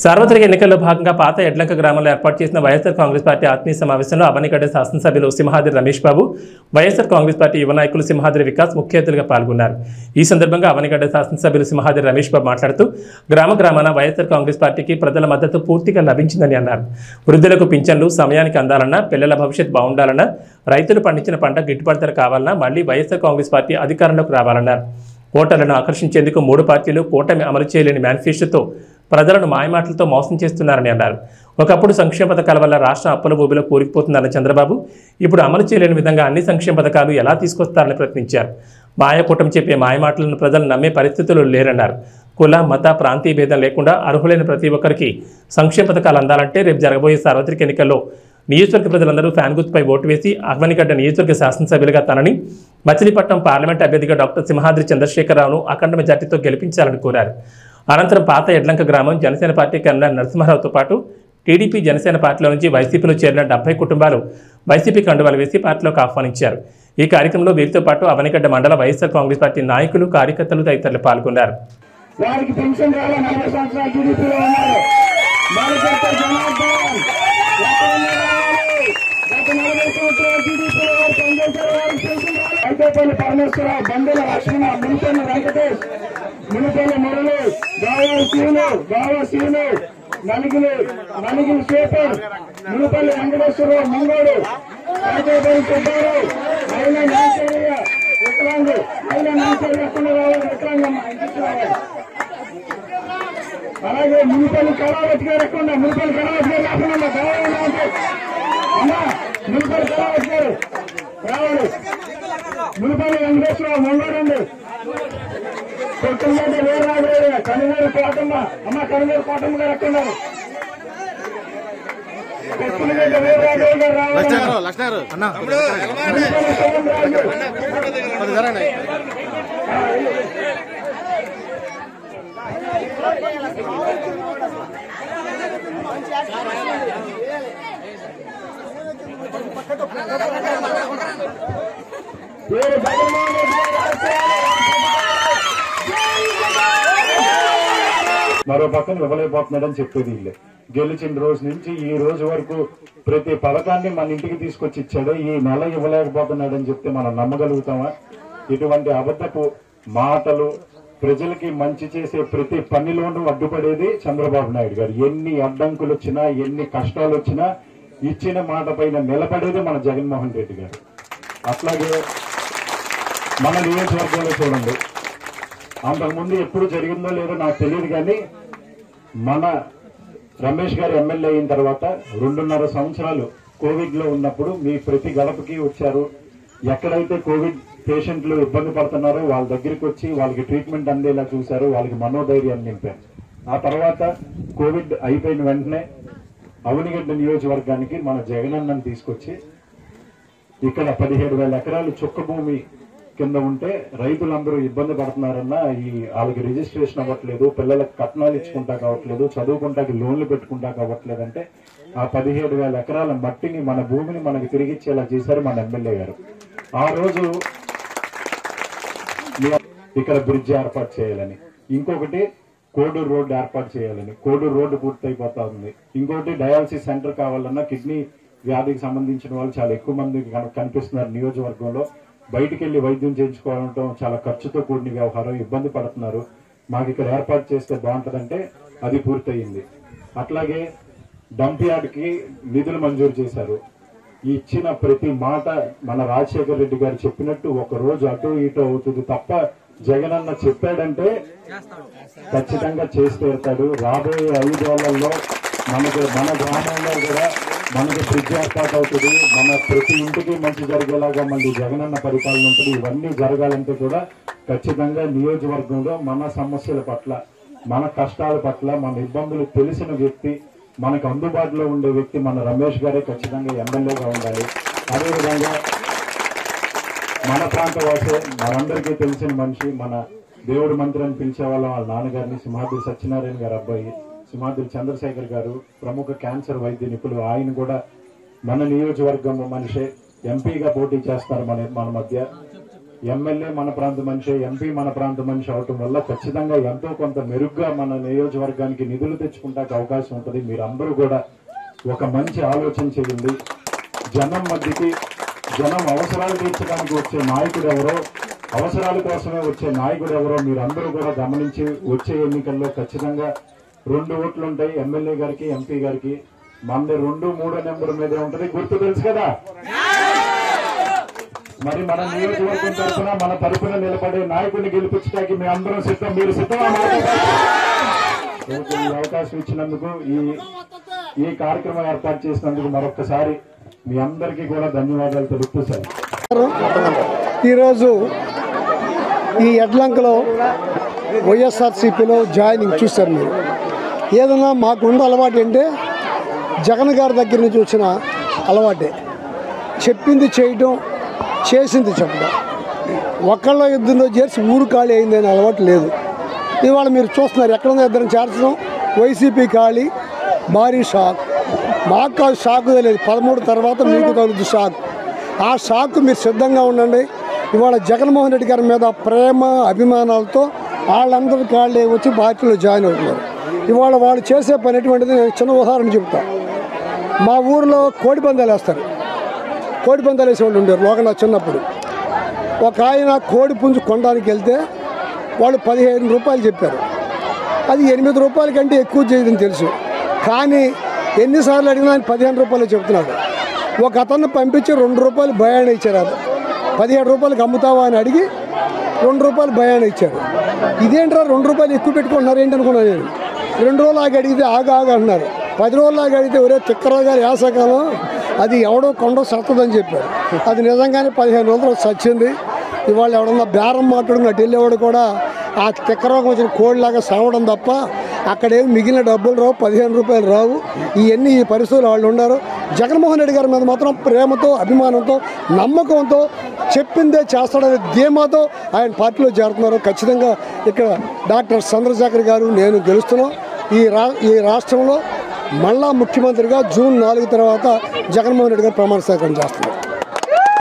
సార్వత్రిక ఎన్నికల్లో భాగంగా పాత ఎడ్లంక గ్రామంలో ఏర్పాటు చేసిన వైఎస్ఆర్ కాంగ్రెస్ పార్టీ ఆత్మీయ సమావేశంలో అవనిగడ్డ శాసనసభ్యులు సింహాద్రి రమేష్ బాబు, వైఎస్ఆర్ కాంగ్రెస్ పార్టీ యువ నాయకులు సింహాద్రి వికాస్ ముఖ్య అతిథులుగా పాల్గొన్నారు. ఈ సందర్భంగా అవనిగడ్డ శాసనసభ్యులు సింహాద్రి రమేష్ బాబు మాట్లాడుతూ గ్రామాన వైఎస్ఆర్ కాంగ్రెస్ పార్టీకి ప్రజల మద్దతు పూర్తిగా లభించిందని అన్నారు. వృద్ధులకు పింఛన్లు సమయానికి అందాలన్నా, పిల్లల భవిష్యత్ బాగుండాలన్నా, రైతులు పండించిన పంట గిట్టుబాటు ధర కావాలన్నా మళ్లీ వైఎస్ఆర్ కాంగ్రెస్ పార్టీ అధికారంలోకి రావాలన్నారు. ఓటర్లను ఆకర్షించేందుకు 3 పార్టీలు కూటమి అమలు చేయలేని మేనిఫెస్టోతో ప్రజలను మాయమాటలతో మోసం చేస్తున్నారని అన్నారు. ఒకప్పుడు సంక్షేమ పథకాల వల్ల రాష్ట్రం అప్పుల ఊబిలో కూరుకుపోతుందన్న చంద్రబాబు ఇప్పుడు అమలు చేయలేని విధంగా అన్ని సంక్షేమ పథకాలు ఎలా తీసుకొస్తారని ప్రశ్నించారు. మాయకూటమి చెప్పే మాయమాటలను ప్రజలు నమ్మే పరిస్థితులు లేరన్నారు. కుల, మత, ప్రాంతీయ భేదం లేకుండా అర్హులైన ప్రతి ఒక్కరికి సంక్షేమ పథకాలు అందాలంటే రేపు జరగబోయే సార్వత్రిక ఎన్నికల్లో నియోజకవర్గ ప్రజలందరూ ఫ్యాన్ గుర్తుపై ఓటు వేసి అవనిగడ్డ నియోజకవర్గ శాసనసభ్యులుగా తనని, మచిలీపట్నం పార్లమెంట్ అభ్యర్థిగా డాక్టర్ సింహాద్రి చంద్రశేఖరరావును అఖండ మెజార్టీతో గెలిపించాలని కోరారు. అనంతరం పాత ఎడ్లంక గ్రామం జనసేన పార్టీ కన్వీనర్ నరసింహారావుతో పాటు టీడీపీ, జనసేన పార్టీలో నుంచి వైసీపీలో చేరిన 70 కుటుంబాలు వైసీపీ కండువాలు వేసి పార్టీలోకి ఆహ్వానించారు. ఈ కార్యక్రమంలో వీరితో పాటు అవనిగడ్డ మండల వైఎస్ఆర్ కాంగ్రెస్ పార్టీ నాయకులు, కార్యకర్తలు తదితరులు పాల్గొన్నారు. పరమేశ్వరరావు, బంధుల లక్ష్మణ, మునిపల్లి వెంకటేష్, మునిపల్లి మురళి, గావ సీను, నలిగిలి శేఖర్, మునిపల్లి వెంకటేశ్వరరావు, ముంగోడు, వెంకటేశ్వర సుబ్బారావు, అయినా నాచర్య వికలాంగు, అయినా నాచర్య వికలాంగమ్మ ఇంటికి రావాలి. అలాగే మునిపల్లి కళావతి గారు ఎక్కడ, మునిపల్లి కళావతి గారు రాకుండా అమ్మా, మునిపల్లి కళావతి గారు రావాలి. మునిపల్లి వెంకటేశ్వరరావు ముంగోడండి, కొట్టుగడ్డ వీరరాఘవయ్య, కనుగూరు కోటమ్మ, అమ్మ కనుగూరు కోటమ్మ గారు ఎక్కడున్నారు? కొట్టుగడ్డ వీరరాఘవయ్య గారు రావాలి. మరో పక్కన ఇవ్వలేకపోతున్నాడని చెప్పేది ఇల్లే. గెలిచిన రోజు నుంచి ఈ రోజు వరకు ప్రతి పథకాన్ని మన ఇంటికి తీసుకొచ్చి ఇచ్చాడు. ఈ నెల ఇవ్వలేకపోతున్నాడని చెప్తే మనం నమ్మగలుగుతామా? ఇటువంటి అబద్ధపు మాటలు, ప్రజలకి మంచి చేసే ప్రతి పనిలోనూ అడ్డుపడేది చంద్రబాబు నాయుడు గారు. ఎన్ని అడ్డంకులు వచ్చినా, ఎన్ని కష్టాలు వచ్చినా ఇచ్చిన మాట పైన నిలబడేది మన జగన్మోహన్ రెడ్డి గారు. అట్లాగే మన నియోజకవర్గంలో చూడండి, అంతకుముందు ఎప్పుడు జరిగిందో లేదో నాకు తెలియదు, కానీ మన రమేష్ గారు ఎమ్మెల్యే అయిన తర్వాత 2.5 సంవత్సరాలు కోవిడ్ లో ఉన్నప్పుడు మీ ప్రతి గడపకి వచ్చారు. ఎక్కడైతే కోవిడ్ పేషెంట్లు ఇబ్బంది పడుతున్నారో వాళ్ళ దగ్గరికి వచ్చి వాళ్ళకి ట్రీట్మెంట్ అందేలా చూశారు, వాళ్ళకి మనోధైర్యాన్ని నింపారు. ఆ తర్వాత కోవిడ్ అయిపోయిన వెంటనే అవనిగడ్డ నియోజకవర్గానికి మన జగనన్నను తీసుకొచ్చి ఇక్కడ 17,000 ఎకరాలు చుక్క భూమి కింద ఉంటే రైతులందరూ ఇబ్బంది పడుతున్నారన్నా, వాళ్ళకి రిజిస్ట్రేషన్ అవ్వట్లేదు, పిల్లలకు కట్నాలు ఇచ్చుకుంటా కావట్లేదు, చదువుకుంటాకి లోన్లు పెట్టుకుంటా కావట్లేదు అంటే ఆ 17,000 ఎకరాల మట్టిని, మన భూమిని మనకి తిరిగిచ్చేలా చేశారు మన ఎమ్మెల్యే గారు. ఆ రోజు ఇక్కడ బ్రిడ్జ్ ఏర్పాటు చేయాలని, ఇంకొకటి కోడూరు రోడ్డు ఏర్పాటు చేయాలని, కోడూరు రోడ్డు పూర్తయిపోతా ఉంది. ఇంకోటి డయాలసిస్ సెంటర్ కావాలన్నా, కిడ్నీ వ్యాధికి సంబంధించిన వాళ్ళు చాలా ఎక్కువ మంది కనిపిస్తున్నారు నియోజకవర్గంలో. బయటికి వెళ్లి వైద్యం చేయించుకోవడం చాలా ఖర్చుతో కూడిన వ్యవహారం, ఇబ్బంది పడుతున్నారు. మాకు ఇక్కడ ఏర్పాటు చేస్తే బాగుంటుందంటే అది పూర్తయింది. అట్లాగే డంప్ యార్డ్కి నిధులు మంజూరు చేశారు. ఇచ్చిన ప్రతి మాట మన రాజశేఖర రెడ్డి గారు చెప్పినట్టు ఒక రోజు అటు ఇటు అవుతుంది తప్ప జగనన్న చెప్పాడంటే ఖచ్చితంగా చేసి తీరుతాడు. రాబోయే 5 ఏళ్లలో మన గ్రామంలో కూడా మనకి బ్రిడ్జ్ ఏర్పాటు అవుతుంది. మన ప్రతి ఇంటికి మంచి జరిగేలాగా మళ్ళీ జగనన్న పరిపాలన ఉంటుంది. ఇవన్నీ జరగాలంటే కూడా ఖచ్చితంగా నియోజకవర్గంలో మన సమస్యల పట్ల, మన కష్టాల పట్ల, మన ఇబ్బందులు తెలిసిన వ్యక్తి, మనకు అందుబాటులో ఉండే వ్యక్తి మన రమేష్ గారే ఖచ్చితంగా ఎమ్మెల్యేగా ఉండాలి. అదేవిధంగా మన ప్రాంతవాసే, మనందరికీ తెలిసిన మనిషి, మన దేవుడి మంత్రి అని పిలిచే వాళ్ళ నాన్నగారిని, సింహాద్రి సత్యనారాయణ గారి అబ్బాయి సింహాద్రి చంద్రశేఖర్ గారు, ప్రముఖ క్యాన్సర్ వైద్య నిపుణులు, ఆయన కూడా మన నియోజకవర్గం మనిషే, ఎంపీగా పోటీ చేస్తారు మన మధ్య. ఎమ్మెల్యే మన ప్రాంత మనిషి, ఎంపీ మన ప్రాంత మనిషి అవటం వల్ల ఖచ్చితంగా ఎంతో కొంత మెరుగ్గా మన నియోజకవర్గానికి నిధులు తెచ్చుకుంటానికి అవకాశం ఉంటుంది. మీరందరూ కూడా ఒక మంచి ఆలోచన చేయండి. జనం మధ్యకి, జనం అవసరాలు తీర్చడానికి వచ్చే నాయకుడు ఎవరో, అవసరాల కోసమే వచ్చే నాయకుడు ఎవరో మీరందరూ కూడా గమనించి వచ్చే ఎన్నికల్లో ఖచ్చితంగా 2 ఓట్లు ఉంటాయి ఎమ్మెల్యే గారికి, ఎంపీ గారికి. మనది 2, 3 నెంబర్ మీదే ఉంటది, గుర్తు తెలుసు కదా. మరి మన నియోజకవర్గం తరఫున, మన తరఫున నిలబడే నాయకుడిని గెలిపించడానికి మీ అందరం సిద్ధం. మీరు సిద్ధమా? ఈ అవకాశం ఇచ్చినందుకు, ఈ కార్యక్రమం ఏర్పాటు చేసినందుకు మరొకసారి మీ అందరికీ కూడా ధన్యవాదాలు తెలుపుతూ సార్. ఈరోజు ఈ ఎడ్లంకలో వైఎస్ఆర్సీపీలో జాయినింగ్ చూశారు. మీరు ఏదన్నా మాకున్న అలవాటు అంటే జగన్ గారి దగ్గర నుంచి వచ్చిన అలవాటే. చెప్పింది చేయటం, చేసింది చెప్పడం. ఒక్కళ్ళ ఇద్దరిలో చేర్చి ఊరు ఖాళీ అయిందనే అలవాటు లేదు. ఇవాళ మీరు చూస్తున్నారు ఎక్కడున్నా ఇద్దరిని చేర్చడం. వైసీపీ ఖాళీ, భారీ షాక్. మాకు కాదు షాక్ తెలియదు, 13 తర్వాత మీకు తగులుతుంది షాక్. ఆ షాక్ మీరు సిద్ధంగా ఉండండి. ఇవాళ జగన్మోహన్ రెడ్డి గారి మీద ప్రేమ అభిమానాలతో వాళ్ళందరూ ఖాళీ వచ్చి పార్టీలో జాయిన్ అవుతున్నారు. ఇవాళ వాళ్ళు చేసే పని ఎటువంటిది నేను చిన్న ఉదాహరణ చెప్తా. మా ఊరిలో కోడి పందాలు వేస్తారు. కోడి పందాలు వేసేవాళ్ళు ఉండేవారు లోకనా చిన్నప్పుడు. ఒక ఆయన కోడి పుంజు కొనడానికి వెళ్తే వాళ్ళు 15 రూపాయలు చెప్పారు. అది 8 రూపాయల కంటే ఎక్కువ చేయదని తెలుసు. కానీ ఎన్నిసార్లు అడిగినా ఆయన 15 రూపాయలు చెప్తున్నాడు. ఒక అతన్ని పంపించి 2 రూపాయలు భయాన్ని ఇచ్చారు. అది 17 రూపాయలకి అమ్ముతావా అని అడిగి 2 రూపాయలు భయాన్ని ఇచ్చారు. ఇదేంట్రా 2 రూపాయలు ఎక్కువ పెట్టుకుంటున్నారు ఏంటి అనుకున్నాను నేను. 2 రోజులు ఆగి అడిగితే ఆగు అంటున్నారు. 10 రోజులు ఆగి అడిగితే ఒరే తిక్కరావు గారు యాసకాలం అది ఎవడో కొండ సత్తదని చెప్పారు. అది నిజంగానే 15 రోజులు సచ్చింది. ఇవాళ ఎవడన్నా బేరం మాట్లాడుకున్నట్టు వెళ్ళేవాడు కూడా ఆ తిక్కరోగం వచ్చిన కోడిలాగా సావడం తప్ప అక్కడేమి మిగిలిన డబ్బులు రావు, 15 రూపాయలు రావు. ఇవన్నీ ఈ పరిస్థితులు వాళ్ళు ఉన్నారు. జగన్మోహన్ రెడ్డి గారి మీద మాత్రం ప్రేమతో, అభిమానంతో, నమ్మకంతో చెప్పిందే చేస్తాడనే ధీమాతో ఆయన పార్టీలో చేరుతున్నారు. ఖచ్చితంగా ఇక్కడ డాక్టర్ చంద్రశేఖర్ గారు నేను గెలుస్తున్నాం. ఈ రాష్ట్రంలో మళ్ళా ముఖ్యమంత్రిగా జూన్ 4 తర్వాత జగన్మోహన్ రెడ్డి గారు ప్రమాణ స్వీకారం చేస్తున్నారు.